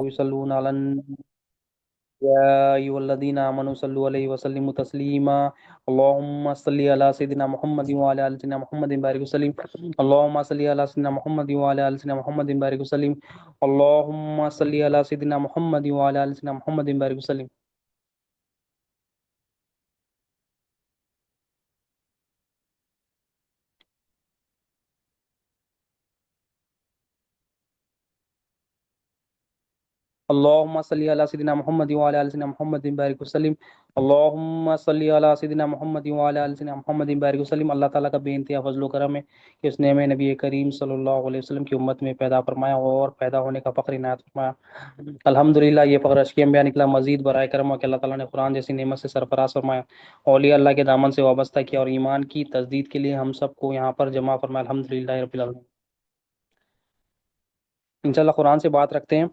يصلون على يا أيها الذين آمنوا صلوا عليه وسلموا تسليما اللهم صل على سيدنا محمد وعلى آل سيدنا محمد بارك وسلم اللهم صل على سيدنا محمد وعلى آل سيدنا محمد بارك وسلم اللهم صل على سيدنا محمد وعلى آل سيدنا محمد بارك وسلم اللهم صل على سيدنا محمد وعلى ال سيدنا محمد بارك وسلم اللهم صل على سيدنا محمد وعلى ال سيدنا محمد بارك وسلم اللہ تعالیٰ کا بے انتہا فضل و کرم ہے کہ اس نے ہمیں نبی کریم صلی اللہ علیہ وسلم کی امت میں پیدا فرمایا اور پیدا ہونے کا فخر عنایت فرمایا الحمدللہ یہ فخر اشکی انبیاء نکلا مزید برائے کرم کہ اللہ تعالیٰ نے قرآن جیسی نعمت سے سرفراز فرمایا اولیاء اللہ کے دامن سے وابستہ کیا اور ایمان کی تجدید کے لیے ہم سب کو یہاں پر جمع فرمایا الحمدللہ رب العالمین انشاءاللہ قرآن سے بات رکھتے ہیں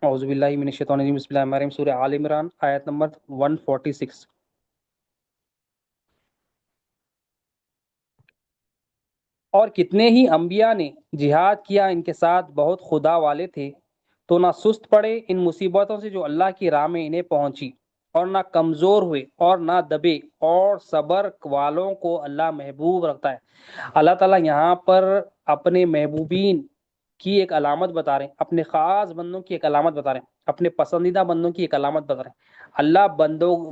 اعوذ باللہ من الشیطان الرجیم بسم اللہ الرحمن الرحیم سورہ آل عمران آیت نمبر 146 اور کتنے ہی انبیاء نے جہاد کیا ان کے ساتھ بہت خدا والے تھے تو نہ سست پڑے ان مصیبتوں سے جو اللہ کی راہ میں انہیں پہنچی اور نہ کمزور ہوئے اور نہ دبے اور صبر والوں کو اللہ محبوب رکھتا ہے اللہ تعالیٰ یہاں پر اپنے محبوبین کی ایک علامت بتا رہے ہیں اپنے خاص بندوں کی ایک علامت بتا رہے ہیں اپنے پسندیدہ بندوں کی ایک علامت بتا رہے ہیں اللہ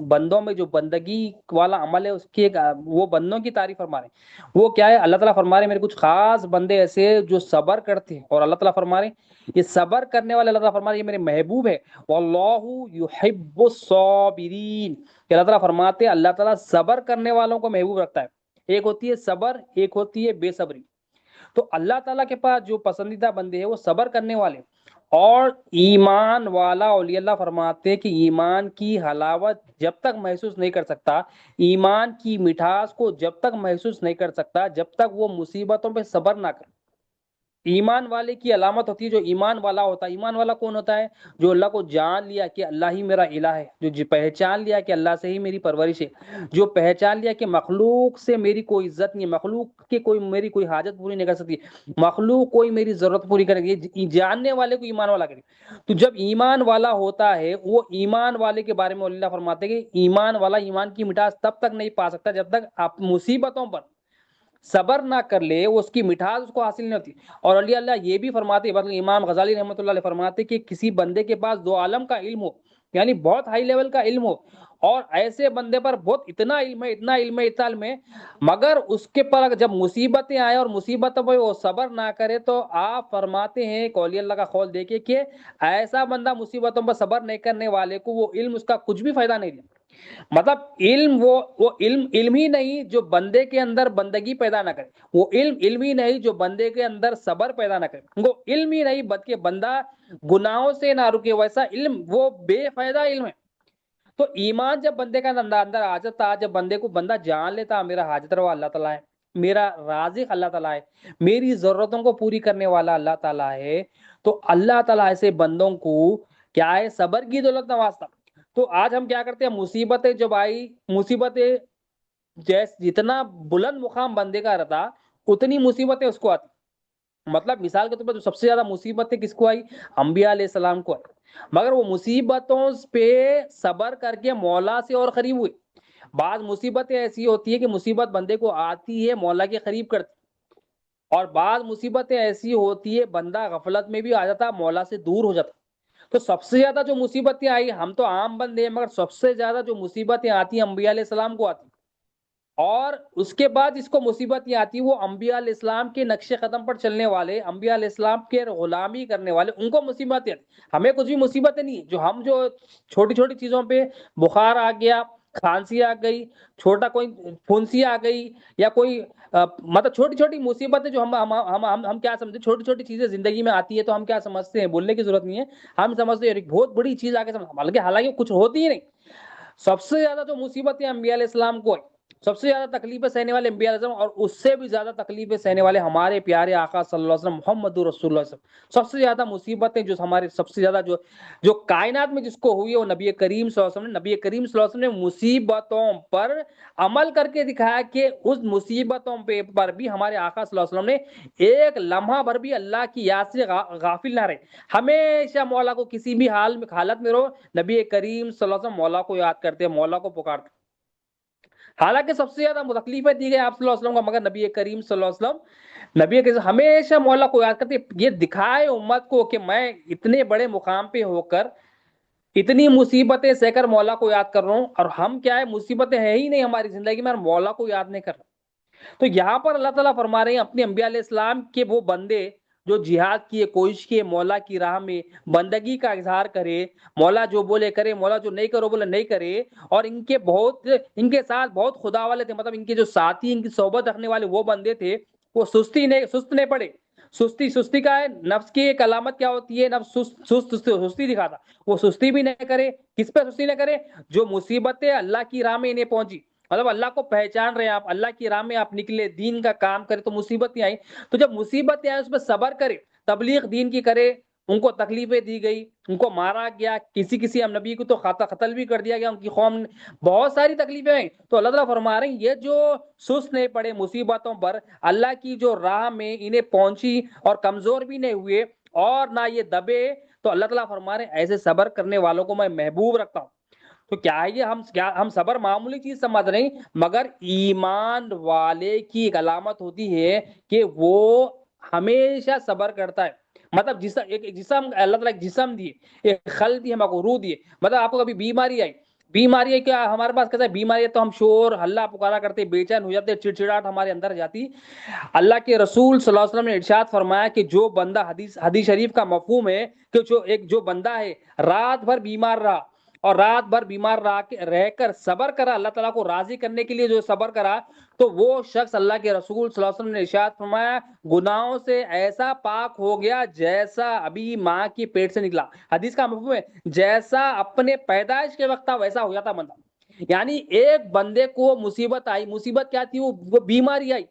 بندوں میں جو بندگی والا عمل ہے اس کی ایک وہ بندوں کی تعریف فرما رہے ہیں وہ کیا ہے اللہ تعالیٰ فرما رہے ہیں میرے کچھ خاص بندے ایسے جو صبر کرتے ہیں اور اللہ تعالیٰ فرما رہے ہیں یہ صبر کرنے والے اللہ تعالیٰ فرما رہے ہیں یہ میرے محبوب ہے واللہ یحب الصابرین کہ اللہ تعالیٰ فرماتے ہیں اللہ تعالیٰ صبر کرنے والوں کو محبوب رکھتا ہے ایک ہوتی ہے صبر ایک ہوتی ہے بے صبری تو اللہ تعالیٰ کے پاس جو پسندیدہ بندے ہیں وہ صبر کرنے والے اور ایمان والا اولیاء اللہ فرماتے ہیں کہ ایمان کی حلاوت جب تک محسوس نہیں کر سکتا ایمان کی مٹھاس کو جب تک محسوس نہیں کر سکتا جب تک وہ مصیبتوں پہ صبر نہ کرے ایمان والے کی علامت ہوتی ہے جو ایمان والا ہوتا ہے ایمان والا کون ہوتا ہے جو اللہ کو جان لیا کہ اللہ ہی میرا الہ ہے جو پہچان لیا کہ اللہ سے ہی میری پرورش ہے جو پہچان لیا کہ مخلوق سے میری کوئی عزت نہیں ہے مخلوق کے کوئی میری کوئی حاجت پوری نہیں کر سکتی مخلوق کوئی میری ضرورت پوری کرے گی جاننے والے کو ایمان والا کرے تو جب ایمان والا ہوتا ہے وہ ایمان والے کے بارے میں اللہ فرماتے ہیں کہ ایمان والا ایمان کی مٹھاس تب تک نہیں پا سکتا جب تک آپ مصیبتوں پر صبر نہ کر لے وہ اس کی مٹھاس اس کو حاصل نہیں ہوتی اور علی اللہ یہ بھی فرماتے امام غزالی رحمۃ اللہ علیہ فرماتے کہ کسی بندے کے پاس دو عالم کا علم ہو یعنی بہت ہائی لیول کا علم ہو اور ایسے بندے پر بہت اتنا علم ہے اتنا علم ہے اتنا علم ہے مگر اس کے پر جب مصیبتیں آئے اور مصیبتوں پہ وہ صبر نہ کرے تو آپ فرماتے ہیں اولیاء اللہ کا قول دیکھیے کہ ایسا بندہ مصیبتوں پر صبر نہیں کرنے والے کو وہ علم اس کا کچھ بھی فائدہ نہیں دیا مطلب علم وہ علم ہی نہیں جو بندے کے اندر بندگی پیدا نہ کرے وہ علم ہی نہیں جو بندے کے اندر صبر پیدا نہ کرے وہ علم ہی نہیں بلکہ بندہ گناہوں سے نہ رکے ویسا علم وہ بے فائدہ علم ہے تو ایمان جب بندے کا اندر آ جاتا جب بندے کو بندہ جان لیتا میرا حاجت روا اللہ تعالیٰ ہے میرا رازق اللہ تعالیٰ ہے میری ضرورتوں کو پوری کرنے والا اللہ تعالیٰ ہے تو اللہ تعالیٰ ایسے بندوں کو کیا ہے صبر کی دولت نوازتا تو آج ہم کیا کرتے ہیں مصیبتیں جب آئی مصیبتیں جتنا بلند مقام بندے کا رہتا اتنی مصیبتیں اس کو آتی مطلب مثال کے طور پر جو سب سے زیادہ مصیبتیں کس کو آئی انبیاء علیہ السلام کو آئی مگر وہ مصیبتوں پہ صبر کر کے مولا سے اور قریب ہوئے بعض مصیبتیں ایسی ہوتی ہے کہ مصیبت بندے کو آتی ہے مولا کے قریب کرتی اور بعض مصیبتیں ایسی ہوتی ہے بندہ غفلت میں بھی آ جاتا مولا سے دور ہو جاتا تو سب سے زیادہ جو مصیبتیں آئی ہم تو عام بندے ہیں مگر سب سے زیادہ جو مصیبتیں آتی ہیں انبیاء علیہ السلام کو آتی اور اس کے بعد اس کو مصیبتیں آتی وہ انبیاء علیہ السلام کے نقش قدم پر چلنے والے انبیاء علیہ السلام کے غلامی کرنے والے ان کو مصیبتیں آتی ہمیں کچھ بھی مصیبتیں نہیں جو چھوٹی چھوٹی چیزوں پہ بخار آ گیا کھانسی آ گئی چھوٹا کوئی پھنسی آ گئی یا کوئی مطلب چھوٹی چھوٹی مصیبتیں جو ہم کیا سمجھتے چھوٹی چھوٹی چیزیں زندگی میں آتی ہے تو ہم کیا سمجھتے ہیں بولنے کی ضرورت نہیں ہے ہم سمجھتے ہیں ایک بہت بڑی چیز آ کے حالانکہ کچھ ہوتی ہی نہیں سب سے زیادہ جو مصیبتیں انبیاء علیہ السلام کو سب سے زیادہ تکلیفیں سہنے والے انبیاء علیہ السلام، اور اس سے بھی زیادہ تکلیفیں سہنے والے ہمارے پیارے آقا صلی اللہ علیہ وسلم محمد رسول اللہ صلی اللہ علیہ وسلم۔ سب سے زیادہ مصیبتیں جو ہمارے سب سے زیادہ جو کائنات میں جس کو ہوئی ہے وہ نبی کریم صلی اللہ علیہ وسلم نے، نبی کریم صلی اللہ علیہ وسلم نے مصیبتوں پر عمل کر کے دکھایا کہ اس مصیبتوں پر بھی ہمارے آقا صلی اللہ علیہ وسلم نے ایک لمحہ بھر بھی اللہ کی یاد سے غافل نہ رہے، ہمیشہ مولا کو کسی بھی حالت میں رہو، نبی کریم صلی اللہ علیہ وسلم مولا کو یاد کرتے، مولا کو پکارتے۔ حالانکہ سب سے زیادہ تکلیفیں دی گئی آپ صلی اللہ علیہ وسلم کو، مگر نبی کریم صلی اللہ علیہ وسلم نبی کریم ہمیشہ مولا کو یاد کرتے، یہ دکھائے امت کو کہ میں اتنے بڑے مقام پہ ہو کر اتنی مصیبتیں سہ کر مولا کو یاد کر رہا ہوں، اور ہم کیا ہے، مصیبتیں ہیں ہی نہیں ہماری زندگی میں اور مولا کو یاد نہیں کر رہا۔ تو یہاں پر اللہ تعالیٰ فرما رہے ہیں اپنے انبیاء علیہ السلام کے وہ بندے جو جہاد کیے، کوشش کیے، مولا کی راہ میں بندگی کا اظہار کرے، مولا جو بولے کرے، مولا جو نہیں کرو بولے نہیں کرے، اور ان کے ساتھ بہت خدا والے تھے، مطلب ان کے جو ساتھی، ان کی صحبت رکھنے والے وہ بندے تھے، وہ سست نہیں پڑے۔ سستی کا ہے، نفس کی ایک علامت کیا ہوتی ہے، نفس سستی دکھاتا، وہ سستی بھی نہیں کرے۔ کس پہ سستی نہ کرے؟ جو مصیبتیں اللہ کی راہ میں انہیں پہنچی، مطلب اللہ کو پہچان رہے ہیں آپ، اللہ کی راہ میں آپ نکلے، دین کا کام کرے، تو مصیبتیں آئی، تو جب مصیبتیں آئی اس پہ صبر کرے، تبلیغ دین کی کرے، ان کو تکلیفیں دی گئی، ان کو مارا گیا، کسی ہم نبی کو تو قتل بھی کر دیا گیا، ان کی قوم بہت ساری تکلیفیں ہیں، تو اللہ تعالیٰ فرما رہے ہیں یہ جو سست نہیں پڑے مصیبتوں پر، اللہ کی جو راہ میں انہیں پہنچی اور کمزور بھی نہیں ہوئے اور نہ یہ دبے، تو اللہ تعالیٰ فرما رہے ہیں ایسے صبر کرنے والوں کو میں محبوب رکھتا ہوں۔ تو کیا ہے یہ ہم صبر معمولی چیز سمجھ رہے ہیں، مگر ایمان والے کی ایک علامت ہوتی ہے کہ وہ ہمیشہ صبر کرتا ہے۔ مطلب ایک جسم اللہ تعالیٰ ایک جسم دیے، ایک خل دی، ہم کو روح دیے، مطلب آپ کو کبھی بیماری آئی، بیماری ہے کیا ہمارے پاس کیسا ہے، بیماری ہے تو ہم شور ہلہ پکارا کرتے، بے چین ہو جاتے، چڑچڑاہٹ ہمارے اندر جاتی۔ اللہ کے رسول صلی اللہ علیہ وسلم نے ارشاد فرمایا کہ جو بندہ، حدیث شریف کا مفہوم ہے کہ جو بندہ ہے رات بھر بیمار رہا اور رات بھر بیمار رہ کر صبر کرا، اللہ تعالیٰ کو راضی کرنے کے لیے جو صبر کرا، تو وہ شخص، اللہ کے رسول صلی اللہ علیہ وسلم نے ارشاد فرمایا، گناہوں سے ایسا پاک ہو گیا جیسا ابھی ماں کی پیٹ سے نکلا۔ حدیث کا مفہوم ہے جیسا اپنے پیدائش کے وقت تھا ویسا ہو جاتا بندہ۔ یعنی ایک بندے کو مصیبت آئی، مصیبت کیا تھی، وہ بیماری آئی،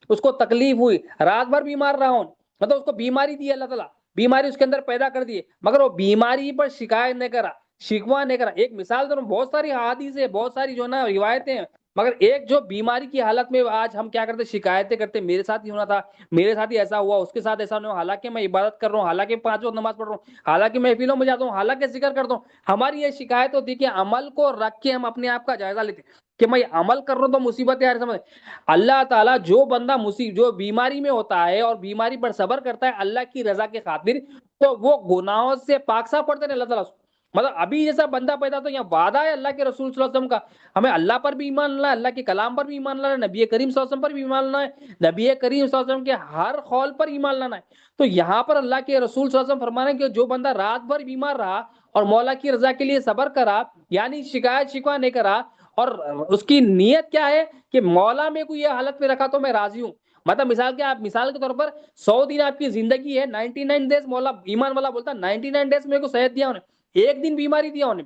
اس کو تکلیف ہوئی، رات بھر بیمار رہا ہوں، مطلب اس کو بیماری دی اللہ تعالیٰ، بیماری اس کے اندر پیدا کر دی، مگر وہ بیماری پر شکایت نہیں کرا، شکوہ نہیں کرا۔ ایک مثال دوں، بہت ساری حدیث ہے، بہت ساری جو نا روایتیں ہیں، مگر ایک جو بیماری کی حالت میں آج ہم کیا کرتے، شکایتیں کرتے، میرے ساتھ ہی ہونا تھا، میرے ساتھ ہی ایسا ہوا، اس کے ساتھ ایسا نہیں ہوا، حالانکہ میں عبادت کر رہا ہوں، حالانکہ 5 وقت نماز پڑھ رہا ہوں، حالانکہ محفلوں میں جاتا ہوں، حالانکہ ذکر کرتا ہوں، ہماری یہ شکایت ہوتی ہے کہ عمل کو رکھ کے ہم اپنے آپ کا جائزہ لیتے کہ میں عمل کر رہا ہوں تو مصیبت ہے سمجھ۔ اللہ تعالیٰ جو بندہ جو بیماری میں ہوتا ہے اور بیماری پر صبر کرتا ہے اللہ کی رضا کے خاطر، تو وہ گناہوں سے پاک صاف پڑتے ہیں اللہ تعالیٰ۔ مطلب ابھی جیسا بندہ پیدا تو یہاں وعدہ ہے اللہ کے رسول صلی اللہ علیہ وسلم کا، ہمیں اللہ پر بھی ایمان لانا ہے، اللہ کے کلام پر بھی ایمان لانا ہے، نبی کریم صلی اللہ علیہ وسلم پر بھی ایمان لانا ہے، نبی کریم صلی اللہ علیہ وسلم کے ہر قول پر ایمان لانا ہے۔ تو یہاں پر اللہ کے رسول صلی اللہ علیہ وسلم فرمانا ہے کہ جو بندہ رات بھر بیمار رہا اور مولا کی رضا کے لیے صبر کرا، یعنی شکایت شکوہ نہیں کرا، اور اس کی نیت کیا ہے کہ مولا میں کو یہ حالت میں رکھا تو میں راضی ہوں۔ مطلب مثال کے طور پر 100 دن آپ کی زندگی ہے، 99 ڈیز مولا ایمان والا بولتا 99 ڈیز میرے کو صحت دیا انہیں، ایک دن بیماری دیا انہیں،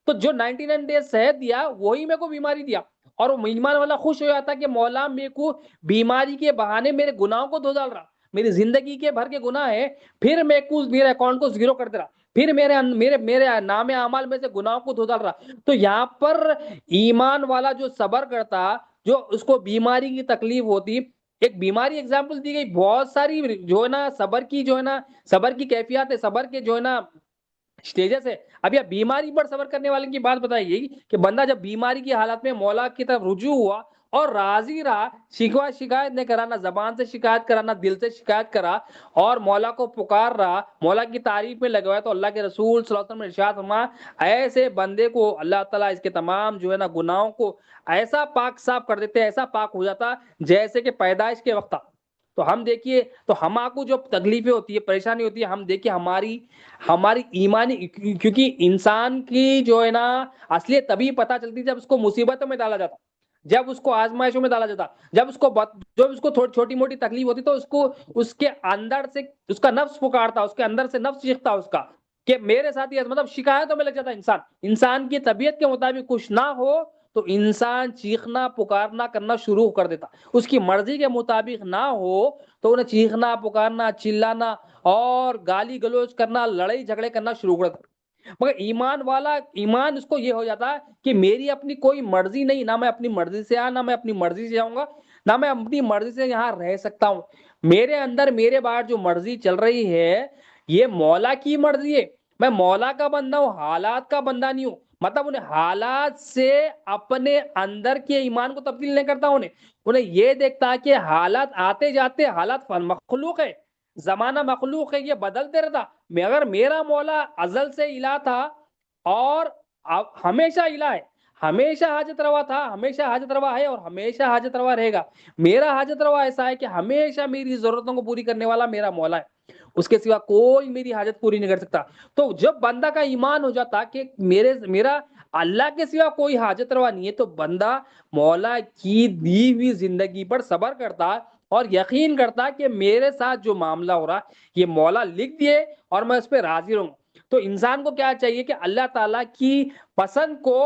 تو جو 99 ڈیز صحت دیا وہی میرے کو بیماری دیا، اور وہ ایمان والا خوش ہو جاتا کہ مولا میرے کو بیماری کے بہانے میرے گناہوں کو دھو ڈال رہا، میری زندگی کے بھر کے گناہ ہے، پھر میرے کو میرے اکاؤنٹ کو زیرو کر دے رہا، پھر میرے نام اعمال میں سے گناہوں کو دھو ڈال رہا۔ تو یہاں پر ایمان والا جو صبر کرتا، جو اس کو بیماری کی تکلیف ہوتی، ایک بیماری ایگزامپل دی گئی، بہت ساری جو ہے نا صبر کی جو ہے نا صبر کی کیفیات ہے، صبر کے جو ہے نا اسٹیجز ہے۔ اب یہ بیماری پر صبر کرنے والے کی بات بتائی گئی کہ بندہ جب بیماری کی حالت میں مولا کی طرف رجوع ہوا اور راضی رہا، شکایت نہیں کرا، نہ زبان سے شکایت کرا نہ دل سے شکایت کرا، اور مولا کو پکار رہا، مولا کی تعریف میں لگا ہوا ہے، تو اللہ کے رسول صلی اللہ علیہ وسلم نے ارشاد فرمایا ایسے بندے کو اللہ تعالیٰ اس کے تمام جو ہے نا گناہوں کو ایسا پاک صاف کر دیتے، ایسا پاک ہو جاتا جیسے کہ پیدائش کے وقت تھا۔ تو ہم دیکھیے، تو ہم کو جو تکلیفیں ہوتی ہے، پریشانی ہوتی ہے، ہم دیکھیے ہماری ایمانی، کیونکہ انسان کی جو ہے نا اصلیت تبھی پتہ چلتی جب اس کو مصیبتوں میں ڈالا جاتا، جب اس کو آزمائشوں میں ڈالا جاتا، جب اس کو چھوٹی موٹی تکلیف ہوتی تو اس کے اندر سے اس کا نفس پکارتا، اس کے اندر سے نفس چیختا اس کا کہ میرے ساتھ یہ، مطلب شکایتوں میں لگ جاتا انسان کی طبیعت کے مطابق کچھ نہ ہو تو انسان چیخنا پکارنا کرنا شروع کر دیتا، اس کی مرضی کے مطابق نہ ہو تو انہیں چیخنا پکارنا چلانا اور گالی گلوچ کرنا لڑائی جھگڑے کرنا شروع کر دیتا۔ مگر ایمان والا ایمان اس کو یہ ہو جاتا ہے کہ میری اپنی کوئی مرضی نہیں، نہ میں اپنی مرضی سے نہ میں اپنی مرضی سے جاؤں گا، نہ میں اپنی مرضی سے یہاں رہ سکتا ہوں، میرے اندر میرے باہر جو مرضی چل رہی ہے یہ مولا کی مرضی ہے، میں مولا کا بندہ ہوں، حالات کا بندہ نہیں ہوں۔ مطلب انہیں حالات سے اپنے اندر کے ایمان کو تبدیل نہیں کرتا، انہیں یہ دیکھتا کہ حالات آتے جاتے، حالات مخلوق ہے، زمانہ مخلوق ہے، یہ بدلتے رہتا، اگر میرا مولا ازل سے الہ تھا اور ہمیشہ الہ ہے، ہمیشہ حاجت روا تھا، ہمیشہ حاجت روا ہے اور ہمیشہ حاجت روا رہے گا، میرا حاجت روا ایسا ہے کہ ہمیشہ میری ضرورتوں کو پوری کرنے والا میرا مولا ہے، اس کے سوا کوئی میری حاجت پوری نہیں کر سکتا۔ تو جب بندہ کا ایمان ہو جاتا کہ میرا اللہ کے سوا کوئی حاجت روا نہیں ہے، تو بندہ مولا کی دی ہوئی زندگی پر صبر کرتا اور یقین کرتا کہ میرے ساتھ جو معاملہ ہو رہا یہ مولا لکھ دیے اور میں اس پہ راضی رہوں۔ تو انسان کو کیا چاہیے کہ اللہ تعالیٰ کی پسند کو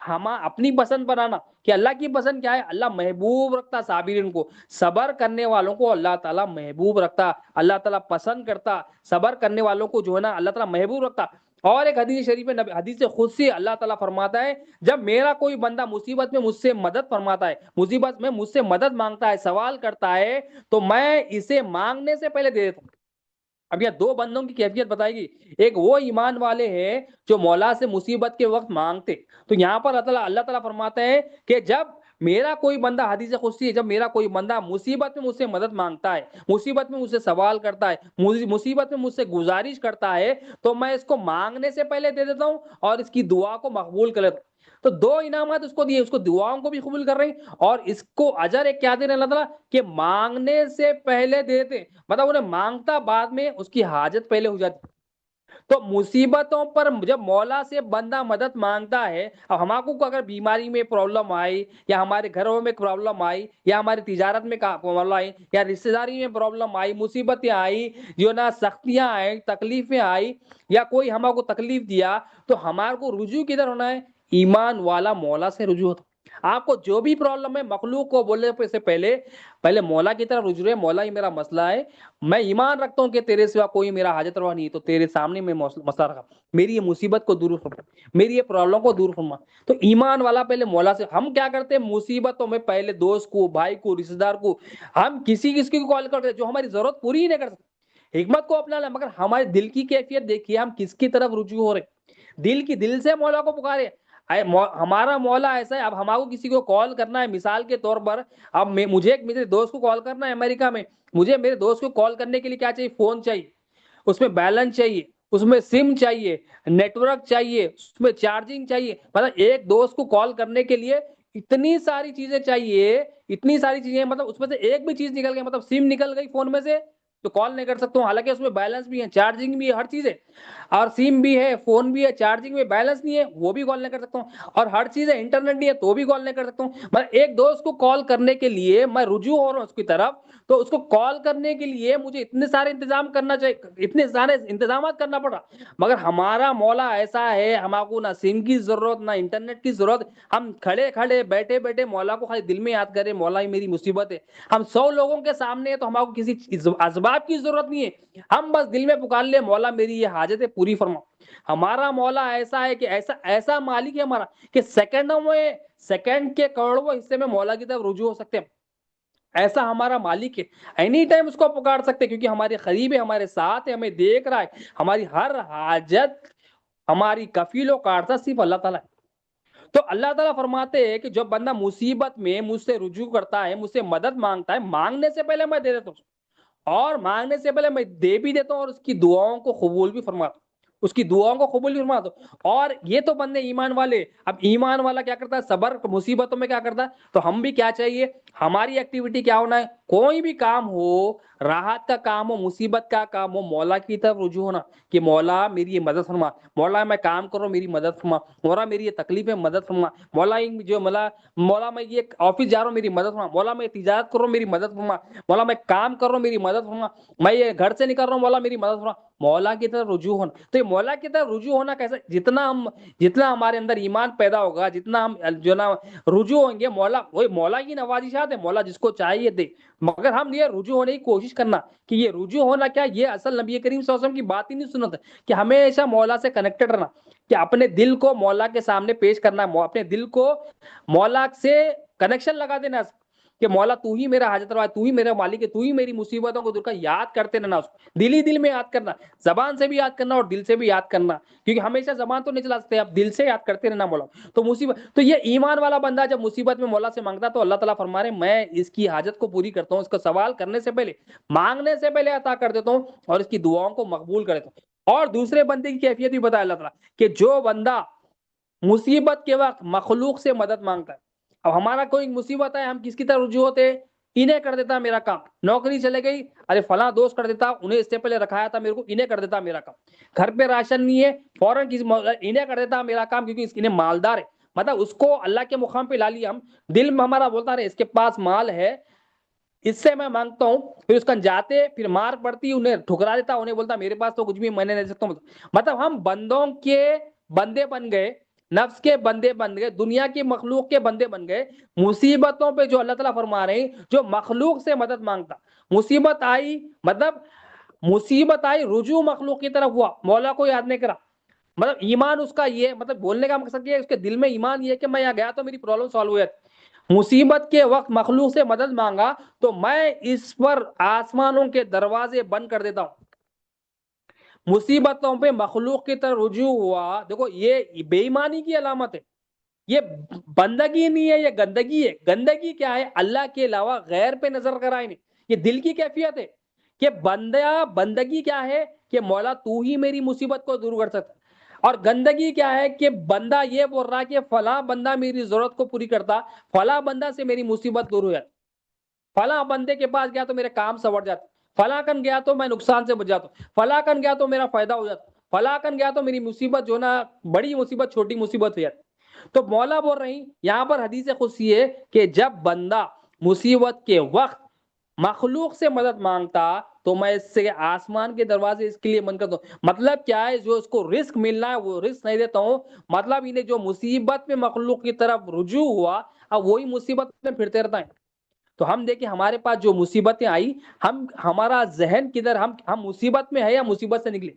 ہم اپنی پسند بنانا، کہ اللہ کی پسند کیا ہے، اللہ محبوب رکھتا صابرین کو، صبر کرنے والوں کو اللہ تعالیٰ محبوب رکھتا، اللہ تعالیٰ پسند کرتا، صبر کرنے والوں کو جو ہے نا اللہ تعالیٰ محبوب رکھتا۔ اور ایک حدیث شریف میں حدیث قدسی اللہ تعالیٰ فرماتا ہے جب میرا کوئی بندہ مصیبت میں مجھ سے مدد فرماتا ہے، مصیبت میں مجھ سے مدد مانگتا ہے، سوال کرتا ہے، تو میں اسے مانگنے سے پہلے دے دیتا ہوں۔ اب یہ دو بندوں کی کیفیت بتائے گی، ایک وہ ایمان والے ہیں جو مولا سے مصیبت کے وقت مانگتے، تو یہاں پر اللہ تعالیٰ فرماتا ہے کہ جب میرا کوئی بندہ، حدیث قدسی ہے، جب میرا کوئی بندہ مصیبت میں مجھ سے مدد مانگتا ہے، مصیبت میں مجھ سے سوال کرتا ہے، مصیبت میں مجھ سے گزارش کرتا ہے، تو میں اس کو مانگنے سے پہلے دے دیتا ہوں اور اس کی دعا کو مقبول کر لیتا ہوں۔ تو دو انعامات اس کو دیے، اس کو دعاؤں کو بھی قبول کر رہے ہیں اور اس کو اجر ایک کیا دے رہے ہیں اللہ تعالیٰ کہ مانگنے سے پہلے دیتے، مطلب انہیں مانگتا بعد میں اس کی حاجت پہلے ہو جاتی۔ تو مصیبتوں پر جب مولا سے بندہ مدد مانگتا ہے، اب ہمارے کو اگر بیماری میں پرابلم آئی یا ہمارے گھروں میں پرابلم آئی یا ہماری تجارت میں پرابلم آئی یا رشتہ داری میں پرابلم آئی، مصیبتیں آئی، جو نا سختیاں آئی، تکلیفیں آئی یا کوئی ہمارے کو تکلیف دیا، تو ہمارے کو رجوع کدھر ہونا ہے؟ ایمان والا مولا سے رجوع ہوتا۔ آپ کو جو بھی پرابلم ہے مخلوق کو بولنے سے پہلے مولا کی طرف رجوع ہے، مولا ہی میرا مسئلہ ہے، میں ایمان رکھتا ہوں کہ تیرے سوا کوئی میرا حاجت روا نہیں ہے، تو تیرے سامنے میں مسئلہ رکھا، میری یہ مصیبت کو دور فرما، میری یہ پرابلم کو دور فرما۔ تو ایمان والا پہلے مولا سے، ہم کیا کرتے ہیں مصیبتوں میں پہلے دوست کو، بھائی کو، رشتہ دار کو، ہم کسی کو کال کرتے جو ہماری ضرورت پوری ہی نہیں کر سکتے، حکمت کو اپنا لیں، مگر ہمارے دل کی کیفیت دیکھیے، ہم کس کی طرف رجوع ہو رہے، دل سے مولا کو پکارے۔ ہمارا مولا ایسا ہے، اب ہمارے کو کسی کو کال کرنا ہے، مثال کے طور پر اب مجھے میرے دوست کو کال کرنا ہے امریکہ میں، مجھے میرے دوست کو کال کرنے کے لیے کیا چاہیے؟ فون چاہیے، اس میں بیلنس چاہیے، اس میں سم چاہیے، نیٹ ورک چاہیے، اس میں چارجنگ چاہیے، مطلب ایک دوست کو کال کرنے کے لیے اتنی ساری چیزیں چاہیے، اتنی ساری چیزیں، مطلب اس میں سے ایک بھی چیز نکل گئی، مطلب سم نکل گئی فون میں سے تو کال نہیں کر سکتا ہوں، حالانکہ اس میں بیلنس بھی ہے، چارجنگ بھی ہے، ہر چیز ہے، اور سم بھی ہے، فون بھی ہے، چارجنگ میں بیلنس نہیں ہے وہ بھی کال نہیں کر سکتا ہوں، اور ہر چیز ہے، انٹرنیٹ نہیں ہے تو بھی کال نہیں کر سکتا ہوں۔ میں ایک دوست کو کال کرنے کے لیے میں رجوع ہو رہا ہوں اس کی طرف، تو اس کو کال کرنے کے لیے مجھے اتنے سارے انتظام کرنا چاہیے، اتنے سارے انتظامات کرنا پڑ رہا، مگر ہمارا مولا ایسا ہے، ہمارے کو نہ سم کی ضرورت نہ انٹرنیٹ کی ضرورت، ہم کھڑے کھڑے بیٹھے بیٹھے مولا کو خالی دل میں یاد کریں، مولا ہی میری مصیبت ہے، ہم 100 لوگوں کے سامنے ہیں تو ہمارے کو کسی اسباب کی ضرورت نہیں ہے، ہم بس دل میں پکار لیں مولا میری یہ حاجت ہے پوری فرما۔ ہمارا مولا ایسا ہے کہ ایسا مالک ہے ہمارا کہ سیکنڈ کے کروڑوں حصے میں مولا کی طرف رجوع ہو سکتے ہیں، ایسا ہمارا مالک ہے، اینی ٹائم اس کو پکار سکتے کیونکہ ہمارے قریب ہے، ہمارے ساتھ ہے، ہمیں دیکھ رہا ہے، ہماری ہر حاجت، ہماری کفیل و کارساز صرف اللہ تعالیٰ ہے۔ تو اللہ تعالیٰ فرماتے ہیں کہ جب بندہ مصیبت میں مجھ سے رجوع کرتا ہے، مجھ سے مدد مانگتا ہے، مانگنے سے پہلے میں دے دیتا ہوں، اور مانگنے سے پہلے میں دے بھی دیتا ہوں اور اس کی دعاؤں کو قبول بھی فرماتا ہوں، اس کی دعاؤں کو قبول بھی فرماتا ہوں۔ اور یہ تو بندے ایمان والے، اب ایمان والا کیا کرتا ہے؟ صبر مصیبتوں میں کیا کرتا ہے؟ تو ہم بھی کیا چاہیے؟ ہماری ایکٹیویٹی کیا ہونا ہے؟ کوئی بھی کام ہو راحت کا کام ہو، مصیبت کا کام ہو، مولا کی طرف رجوع ہونا کہ مولا میری یہ مدد فرما، مولا میں کام کر رہا ہوں میری مدد فرما، مولا میری یہ تکلیف ہے مدد فرما، مولا جو مولا میں یہ آفس جا رہا ہوں میری مدد فرما، مولا میں تجارت کر رہا ہوں میری مدد فرما، مولا میں کام کر رہا ہوں میری مدد فرما، میں یہ گھر سے نکل رہا ہوں مولا میری مدد فرما، مولا کی طرف رجوع ہونا۔ تو یہ مولا کی طرف رجوع ہونا کیسے؟ جتنا ہمارے اندر ایمان پیدا ہوگا، جتنا ہم جو نا رجوع ہوں گے، مولا وہی مولا کی نوازشات ہے، مولا جس کو چاہیے دے، مگر ہم یہ رجوع ہونے کی کوشش کرنا کہ یہ رجوع ہونا کیا، یہ اصل نبی کریم صلی اللہ علیہ وسلم کی بات ہی نہیں سنت ہے کہ ہمیشہ مولا سے کنیکٹڈ رہنا، کہ اپنے دل کو مولا کے سامنے پیش کرنا، اپنے دل کو مولا سے کنیکشن لگا دینا کہ مولا تو ہی میرا حاجت روا ہے، تو ہی میرا مالک ہے، تو ہی میری مصیبتوں کو دور کر، یاد کرتے رہنا اس کو، دل ہی دل میں یاد کرنا، زبان سے بھی یاد کرنا اور دل سے بھی یاد کرنا، کیونکہ ہمیشہ زبان تو نہیں چلا سکتے، اب دل سے یاد کرتے رہنا مولا۔ تو مصیبت، تو یہ ایمان والا بندہ جب مصیبت میں مولا سے مانگتا تو اللہ تعالیٰ فرما رہے میں اس کی حاجت کو پوری کرتا ہوں، اس کا سوال کرنے سے پہلے، مانگنے سے پہلے عطا کر دیتا ہوں اور اس کی دعاؤں کو مقبول کر دیتا ہوں۔ اور دوسرے بندے کی کیفیت بھی بتایا اللہ تعالیٰ کہ جو بندہ مصیبت کے وقت مخلوق سے مدد مانگتا ہے، اب ہمارا کوئی مصیبت ہے، ہم کس کی طرف رجوع ہوتے؟ انہیں کر دیتا میرا کام، نوکری چلے گئی، ارے فلاں دوست کر دیتا، انہیں اس سے پہلے رکھایا تھا میرے کو، انہیں کر دیتا میرا کام، گھر پہ راشن نہیں ہے، فوراً انہیں کر دیتا میرا کام، کیونکہ انہیں مالدار ہے، مطلب اس کو اللہ کے مقام پہ لا لیا ہم، دل میں ہمارا بولتا رہے اس کے پاس مال ہے، اس سے میں مانگتا ہوں، پھر اس کا جاتے پھر مار پڑتی، انہیں ٹھکرا دیتا، انہیں بولتا میرے پاس تو کچھ بھی میں نہیں دے سکتا ہوں، مطلب ہم بندوں کے بندے بن گئے، نفس کے بندے بن گئے، دنیا کی مخلوق کے بندے بن گئے، مصیبتوں پہ جو اللہ تعالیٰ فرما رہے ہیں جو مخلوق سے مدد مانگتا، مصیبت آئی مطلب مصیبت آئی رجوع مخلوق کی طرف ہوا، مولا کو یاد نہیں کرا، مطلب ایمان اس کا یہ، مطلب بولنے کا مقصد یہ ہے اس کے دل میں ایمان یہ ہے کہ میں یہاں گیا تو میری پرابلم سالو ہوئی، مصیبت کے وقت مخلوق سے مدد مانگا تو میں اس پر آسمانوں کے دروازے بند کر دیتا ہوں، مصیبتوں پہ مخلوق کی طرف رجوع ہوا، دیکھو یہ بے ایمانی کی علامت ہے، یہ بندگی نہیں ہے، یہ گندگی ہے، گندگی کیا ہے؟ اللہ کے علاوہ غیر پہ نظر کرائے نہیں، یہ دل کی کیفیت ہے کہ بندگی کیا ہے کہ مولا تو ہی میری مصیبت کو دور کر سکتا، اور گندگی کیا ہے کہ بندہ یہ بول رہا کہ فلاں بندہ میری ضرورت کو پوری کرتا، فلاں بندہ سے میری مصیبت دور ہو جاتی، فلاں بندے کے پاس گیا تو میرے کام سنور جاتا، فلاں کن گیا تو میں نقصان سے بچ جاتا ہوں، فلاں کن گیا تو میرا فائدہ ہو جاتا، فلاں کن گیا تو میری مصیبت جو نا بڑی مصیبت چھوٹی مصیبت ہو جاتی۔ تو مولا بول رہی یہاں پر حدیث قدسی ہے کہ جب بندہ مصیبت کے وقت مخلوق سے مدد مانگتا تو میں اس سے آسمان کے دروازے اس کے لیے بند کرتا ہوں، مطلب کیا ہے؟ جو اس کو رزق ملنا ہے وہ رزق نہیں دیتا ہوں، مطلب انہیں جو مصیبت میں مخلوق کی طرف رجوع ہوا اب وہی مصیبت میں پھرتے رہتا ہے۔ تو ہم دیکھیں ہمارے پاس جو مصیبتیں آئی، ہمارا ذہن کدھر، ہم مصیبت میں ہے یا مصیبت سے نکلے؟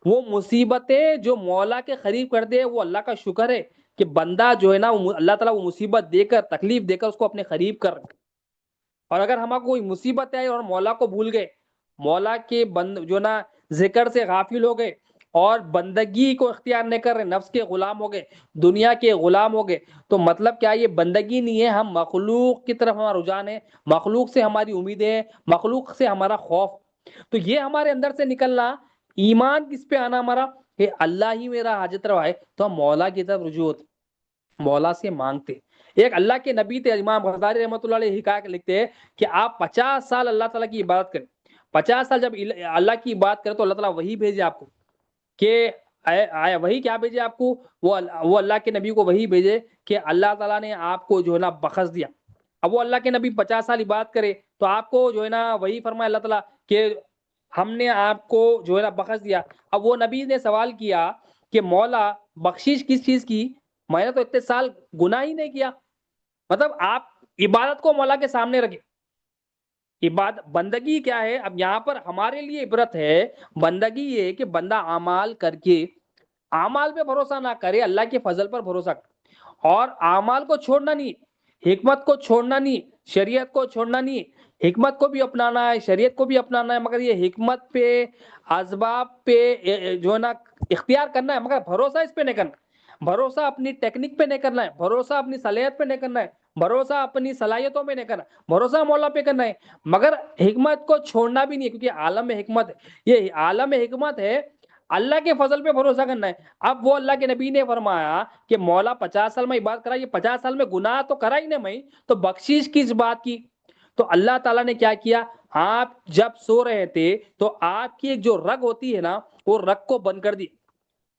وہ مصیبتیں جو مولا کے قریب کر دے وہ اللہ کا شکر ہے کہ بندہ جو ہے نا اللہ تعالیٰ وہ مصیبت دے کر تکلیف دے کر اس کو اپنے قریب کر رہے، اور اگر ہمارا کوئی مصیبت ہے اور مولا کو بھول گئے، مولا کے جو نا ذکر سے غافل ہو گئے اور بندگی کو اختیار نہیں کر رہے، نفس کے غلام ہو گئے، دنیا کے غلام ہو گئے، تو مطلب کیا؟ یہ بندگی نہیں ہے، ہم مخلوق کی طرف ہمارا رجحان ہے، مخلوق سے ہماری امیدیں ہیں، مخلوق سے ہمارا خوف، تو یہ ہمارے اندر سے نکلنا، ایمان کس پہ آنا ہمارا کہ اللہ ہی میرا حاجت روا ہے، تو ہم مولا کی طرف رجوع ہوتے، مولا سے مانگتے۔ ایک اللہ کے نبی تھے امام غزالی رحمۃ اللہ علیہ حکایت لکھتے ہیں کہ آپ 50 سال اللہ تعالیٰ کی عبادت کریں، 50 سال جب اللہ کی عبادت کریں تو اللہ تعالیٰ وہی بھیجے آپ کو کہ وہی کیا بھیجے آپ کو؟ وہ اللہ کے نبی کو وہی بھیجے کہ اللہ تعالیٰ نے آپ کو جو ہے نا بخش دیا۔ اب وہ اللہ کے نبی 50 سال عبادت کرے تو آپ کو جو ہے نا وہی فرمائے اللہ تعالیٰ کہ ہم نے آپ کو جو ہے نا بخش دیا۔ اب وہ نبی نے سوال کیا کہ مولا بخشش کس چیز کی؟ میں نے تو اتنے سال گناہ ہی نہیں کیا، مطلب آپ عبادت کو مولا کے سامنے رکھے، عبادت بندگی کیا ہے؟ اب یہاں پر ہمارے لیے عبرت ہے، بندگی یہ کہ بندہ اعمال کر کے اعمال پہ بھروسہ نہ کرے، اللہ کے فضل پر بھروسہ کرے، اور اعمال کو چھوڑنا نہیں، حکمت کو چھوڑنا نہیں، شریعت کو چھوڑنا نہیں، حکمت کو بھی اپنانا ہے، شریعت کو بھی اپنانا ہے، مگر یہ حکمت پہ اسباب پہ جو ہے نا اختیار کرنا ہے، مگر بھروسہ اس پہ نہیں کرنا، بھروسہ اپنی ٹیکنک پہ نہیں کرنا ہے، بھروسہ اپنی صلاحیت پہ نہیں کرنا ہے، بھروسہ اپنی صلاحیتوں پہ نہیں کرنا، بھروسہ مولا پہ کرنا ہے، مگر حکمت کو چھوڑنا بھی نہیں، کیونکہ عالم حکمت ہے، یہ عالم حکمت ہے، اللہ کے فضل پہ بھروسہ کرنا ہے۔ اب وہ اللہ کے نبی نے فرمایا کہ مولا 50 سال میں عبادت کرا، یہ 50 سال میں گناہ تو کرا ہی نہیں میں، تو بخشش کس بات کی؟ تو اللہ تعالیٰ نے کیا کیا؟ آپ جب سو رہے تھے تو آپ کی ایک جو رگ ہوتی ہے نا وہ رگ کو بند کر دی،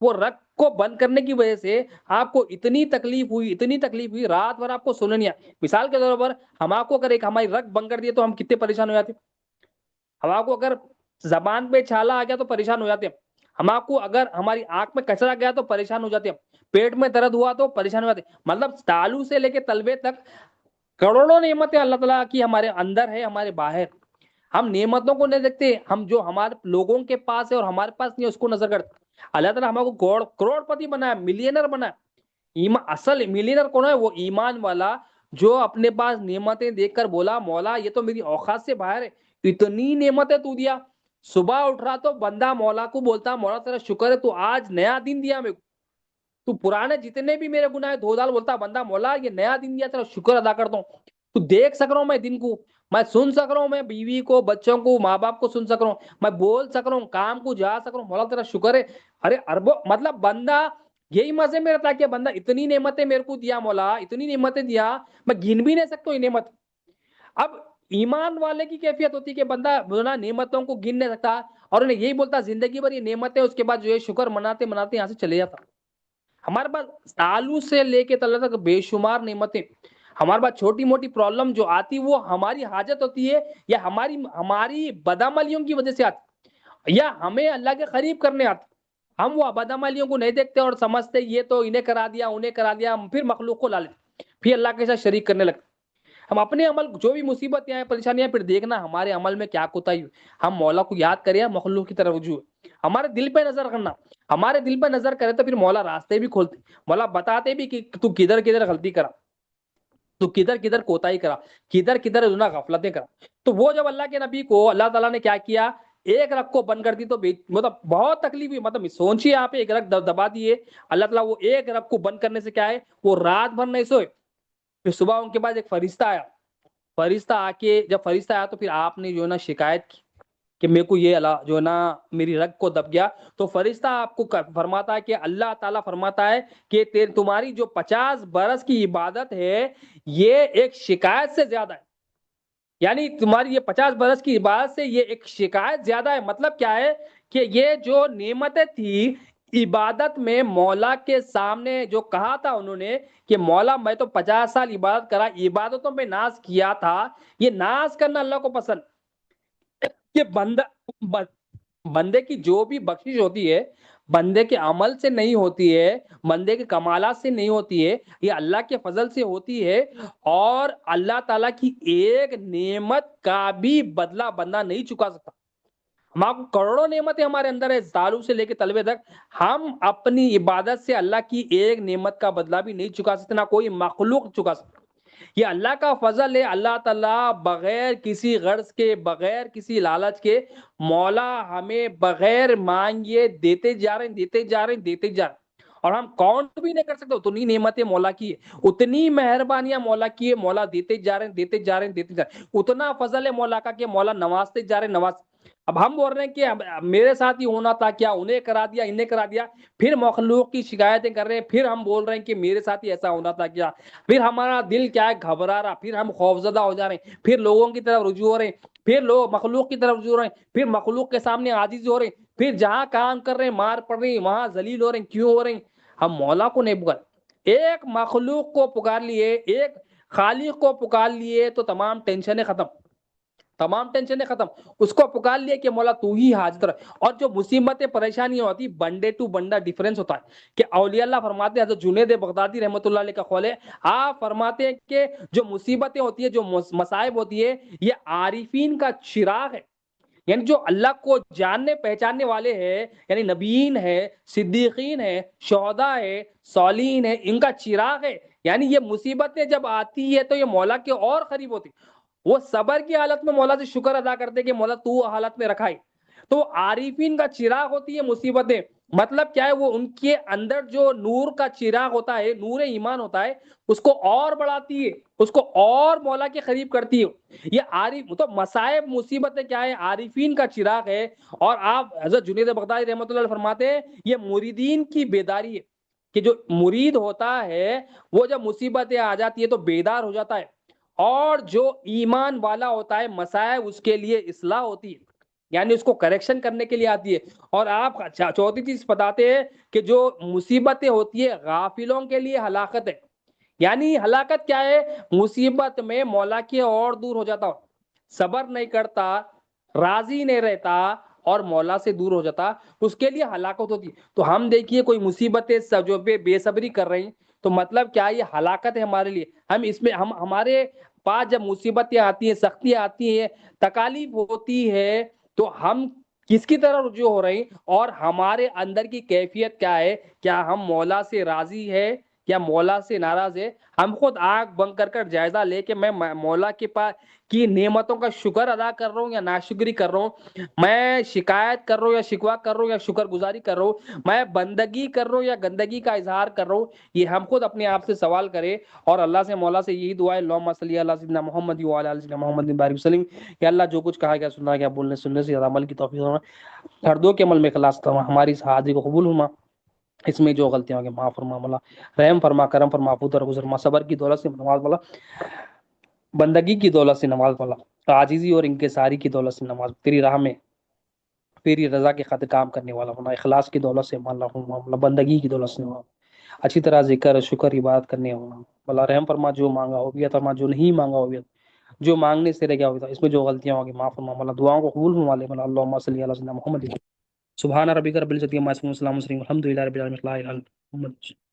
وہ رگ کو بند کرنے کی وجہ سے آپ کو اتنی تکلیف ہوئی، اتنی تکلیف ہوئی، رات بھر آپ کو سونا نہیں آیا۔ مثال کے طور پر ہم آپ کو اگر ایک ہماری رگ بند کر دیے تو ہم کتنے پریشان ہو جاتے، ہم آپ کو اگر زبان پہ چھالا آ گیا تو پریشان ہو جاتے ہیں، ہم آپ کو اگر ہماری آنکھ میں کچرا گیا تو پریشان ہو جاتے ہیں، پیٹ میں درد ہوا تو پریشان ہو جاتے ہیں۔ مطلب تالو سے لے کے تلوے تک کروڑوں نعمتیں اللہ تعالیٰ کی ہمارے اندر ہے، ہمارے باہر۔ ہم نعمتوں کو نہیں دیکھتے، ہم جو ہمارے لوگوں کے پاس ہے اور ہمارے پاس نہیں ہے اس کو نظر کرتے۔ اللہ تعالیٰ ہمارے کو کروڑ پتی بنایا، ملینر بنایا۔ اصل ملینر کون ہے؟ وہ ایمان والا جو اپنے پاس نعمتیں دیکھ کر بولا مولا یہ تو میری اوقات سے باہر ہے، اتنی نعمتیں تو دیا۔ صبح اٹھ رہا تو بندہ مولا کو بولتا مولا تیرا شکر ہے تو آج نیا دن دیا میرے کو، تو پرانے جتنے بھی میرے گناہ دھو ڈال بولتا بندہ مولا یہ نیا دن دیا تیرا شکر ادا کرتا ہوں، تو دیکھ سک رہا ہوں میں دن کو، میں سن سک رہا ہوں، میں بیوی کو بچوں کو ماں باپ کو سن سک رہا ہوں، میں بول سک رہا ہوں، کام کو جا سک رہا ہوں، مولا تیرا شکر ہے۔ ارے اربوں مطلب بندہ یہی مزے میں رہتا کہ بندہ اتنی نعمتیں میرے کو دیا مولا، اتنی نعمتیں دیا میں گن بھی نہیں سکتا یہ نعمت۔ اب ایمان والے کی کیفیت ہوتی کہ بندہ نعمتوں کو گن نہیں سکتا اور انہیں یہی بولتا زندگی بھر یہ نعمتیں، اس کے بعد جو ہے شکر مناتے مناتے یہاں سے چلے جاتا۔ ہمارے پاس تعلق سے لے کے تعلق تک بے شمار نعمتیں، ہمارے پاس چھوٹی موٹی پرابلم جو آتی وہ ہماری حاجت ہوتی ہے یا ہماری بدعملیوں کی وجہ سے آتی یا ہمیں اللہ کے قریب کرنے آتی۔ ہم وہ بدعملیوں کو نہیں دیکھتے اور سمجھتے یہ تو انہیں کرا دیا انہیں کرا دیا، ہم پھر مخلوق کو لا لیتے، پھر اللہ کے ساتھ شریک کرنے لگتے۔ ہم اپنے عمل جو بھی مصیبتیں آئیں پریشانیاں پھر دیکھنا ہمارے عمل میں کیا کوتاہی ہوئی، ہم مولا کو یاد کریں مخلوق کی طرف رجوع ہے، ہمارے دل پہ نظر کرنا، ہمارے دل پہ نظر کرے تو پھر مولا راستے بھی کھولتے، مولا بتاتے بھی کہ تو کدھر کدھر غلطی کرا، تو کدھر کدھر کوتاہی کرا، کدھر کدھر غفلتیں کرا۔ تو وہ جب اللہ کے نبی کو اللہ تعالیٰ نے کیا کیا، ایک رگ کو بند کر دی تو مطلب بہت تکلیف ہوئی، مطلب سوچیے آپ ایک رگ دبا دیے اللہ تعالیٰ، وہ ایک رگ کو بند کرنے سے کیا ہے وہ رات بھر نہیں سوئے۔ پھر صبح ان کے پاس ایک فرشتہ آیا، فرشتہ آ کے جب فرشتہ آیا تو پھر آپ نے جو ہے نا شکایت کی کہ میرے کو یہ اللہ جو ہے نا میری رگ کو دب گیا، تو فرشتہ آپ کو فرماتا ہے کہ اللہ تعالیٰ فرماتا ہے کہ تمہاری جو 50 برس کی عبادت ہے یہ ایک شکایت سے زیادہ ہے، یعنی تمہاری یہ 50 برس کی عبادت سے یہ ایک شکایت زیادہ ہے۔ مطلب کیا ہے کہ یہ جو نعمتیں تھی عبادت میں مولا کے سامنے جو کہا تھا انہوں نے کہ مولا میں تو 50 سال عبادت کرا، عبادتوں میں ناز کیا تھا، یہ ناز کرنا اللہ کو پسند کہ بندے کی جو بھی بخشش ہوتی ہے بندے کے عمل سے نہیں ہوتی ہے، بندے کے کمالات سے نہیں ہوتی ہے، یہ اللہ کے فضل سے ہوتی ہے، اور اللہ تعالیٰ کی ایک نعمت کا بھی بدلہ بندہ نہیں چکا سکتا۔ ہم آپ کو کروڑوں نعمتیں ہمارے اندر ہے تعلق سے لے کے تلوے تک، ہم اپنی عبادت سے اللہ کی ایک نعمت کا بدلہ بھی نہیں چکا سکتے، نہ کوئی مخلوق چکا سکتا۔ یہ اللہ کا فضل ہے، اللہ تعالیٰ بغیر کسی غرض کے بغیر کسی لالچ کے مولا ہمیں بغیر مانگے دیتے جا رہے ہیں دیتے جا رہے ہیں دیتے جا رہے ہیں، اور ہم کاؤنٹ بھی نہیں کر سکتے اتنی نعمتیں مولا کی ہے، اتنی مہربانیاں مولا کی ہے، مولا دیتے جا رہے ہیں دیتے جا رہے ہیں دیتے جا رہے ہیں، اتنا فضل ہے مولا کا کہ مولا نوازتے جا رہے ہیں نواز۔ اب ہم بول رہے ہیں کہ میرے ساتھ ہی ہونا تھا کیا، انہیں کرا دیا انہیں کرا دیا، پھر مخلوق کی شکایتیں کر رہے ہیں، پھر ہم بول رہے ہیں کہ میرے ساتھ ہی ایسا ہونا تھا کیا، پھر ہمارا دل کیا ہے گھبرا رہا، پھر ہم خوفزدہ ہو جا رہے ہیں، پھر لوگوں کی طرف رجوع ہو رہے ہیں، پھر لوگ مخلوق کی طرف رجوع ہو رہے ہیں، پھر مخلوق کے سامنے عاجز ہو رہے ہیں، پھر جہاں کام کر رہے ہیں مار پڑ رہی وہاں ذلیل ہو رہے ہیں، کیوں ہو رہے ہیں؟ ہم مولا کو نہیں پکار، ایک مخلوق کو پکار لیے، ایک خالق کو پکار لیے تو تمام ٹینشنیں ختم، تمام ٹینشنیں ختم، اس کو پکار لیے کہ مولا تو ہی حاضر ہے۔ اور جو مصیبتیں پریشانیاں ہوتی بندے ٹو بندہ ڈیفرنس ہوتا ہے کہ اولیاء اللہ فرماتے ہیں، حضرت جنید بغدادی رحمۃ اللہ علیہ کا قول ہے، آپ فرماتے ہیں کہ جو مصیبتیں ہوتی ہے جو مصائب ہوتی ہے یہ عارفین کا چراغ ہے، یعنی جو اللہ کو جاننے پہچاننے والے ہیں، یعنی نبیین ہے، صدیقین ہے، شہداء ہے، صالحین ہے، ان کا چراغ ہے، یعنی یہ مصیبتیں جب آتی ہے تو یہ مولا کے اور قریب ہوتی، وہ صبر کی حالت میں مولا سے شکر ادا کرتے کہ مولا تو حالت میں رکھا ہے، تو عارفین کا چراغ ہوتی ہے مصیبتیں، مطلب کیا ہے وہ ان کے اندر جو نور کا چراغ ہوتا ہے، نور ایمان ہوتا ہے، اس کو اور بڑھاتی ہے، اس کو اور مولا کے قریب کرتی ہے۔ یہ عارف تو مصائب مصیبتیں کیا ہے عارفین کا چراغ ہے، اور آپ حضرت جنید بغدادی رحمۃ اللہ علیہ فرماتے ہیں یہ مریدین کی بیداری ہے کہ جو مرید ہوتا ہے وہ جب مصیبتیں آ جاتی ہے تو بیدار ہو جاتا ہے، اور جو ایمان والا ہوتا ہے مسائب اس کے لیے اصلاح ہوتی ہے، یعنی اس کو کریکشن کرنے کے لیے آتی ہے۔ اور آپ چوتھی چیز بتاتے ہیں کہ جو مصیبتیں ہوتی ہے غافلوں کے لیے ہلاکت ہے، یعنی ہلاکت کیا ہے؟ مصیبت میں مولا کی اور دور ہو جاتا ہو، صبر نہیں کرتا، راضی نہیں رہتا اور مولا سے دور ہو جاتا، اس کے لیے ہلاکت ہوتی ہے۔ تو ہم دیکھیے کوئی مصیبتیں جو بے صبری کر رہی ہیں، تو مطلب کیا یہ ہلاکت ہے ہمارے لیے؟ ہم اس میں ہمارے پاس جب مصیبتیں آتی ہیں، سختیاں آتی ہیں، تکالیف ہوتی ہے، تو ہم کس کی طرح رجوع ہو رہے ہیں اور ہمارے اندر کی کیفیت کیا ہے؟ کیا ہم مولا سے راضی ہے یا مولا سے ناراض ہے؟ ہم خود آنکھ بند کر جائزہ لے کہ میں مولا کے پاس کی نعمتوں کا شکر ادا کر رہا ہوں یا ناشکری کر رہا ہوں، میں شکایت کر رہا ہوں یا شکوہ کر رہا ہوں یا شکر گزاری کر رہا ہوں، میں بندگی کر رہا ہوں یا گندگی کا اظہار کر رہا ہوں۔ یہ ہم خود اپنے آپ سے سوال کرے اور اللہ سے مولا سے یہی دعا ہے، اللہم صلی علی سیدنا محمد وعلی آل سیدنا محمد بارک وسلم، کہ اللہ جو کچھ کہا گیا سنا گیا بولنے سننے سے عمل کی توفیق ہوا، ہر دو کے عمل میں اخلاص کروا، ہماری اس حاضری کو قبول ہوا، اس میں جو غلطیاں ہوگی معاف فرما مولا، رحم فرما، کرم فرما، پتر گزر فرما، صبر کی دولت سے نماز مولا، بندگی کی دولت سے نماز مولا، عاجزی اور انکساری کی دولت سے نماز، تیری راہ میں تیری رضا کے خاطر کام کرنے والا ہونا، اخلاص کی دولت سے مولا، بندگی کی دولت سے مولا، اچھی طرح ذکر شکر عبادت کرنے ہونا، مولا رحم فرما، جو مانگا ہو گیا فرما، جو نہیں مانگا ہو گیا، جو مانگنے سے رہ گیا ہوتا اس میں جو غلطیاں ہوگی معاف فرما مولا، دعاؤں کو قبول فرما لے مولا، اللہم صلی علی سیدنا محمد، سبحان ربک رب العزت عما یصفون، وسلام علی المرسلین، والحمد للہ رب العالمین، لا الہ الا اللہ محمد۔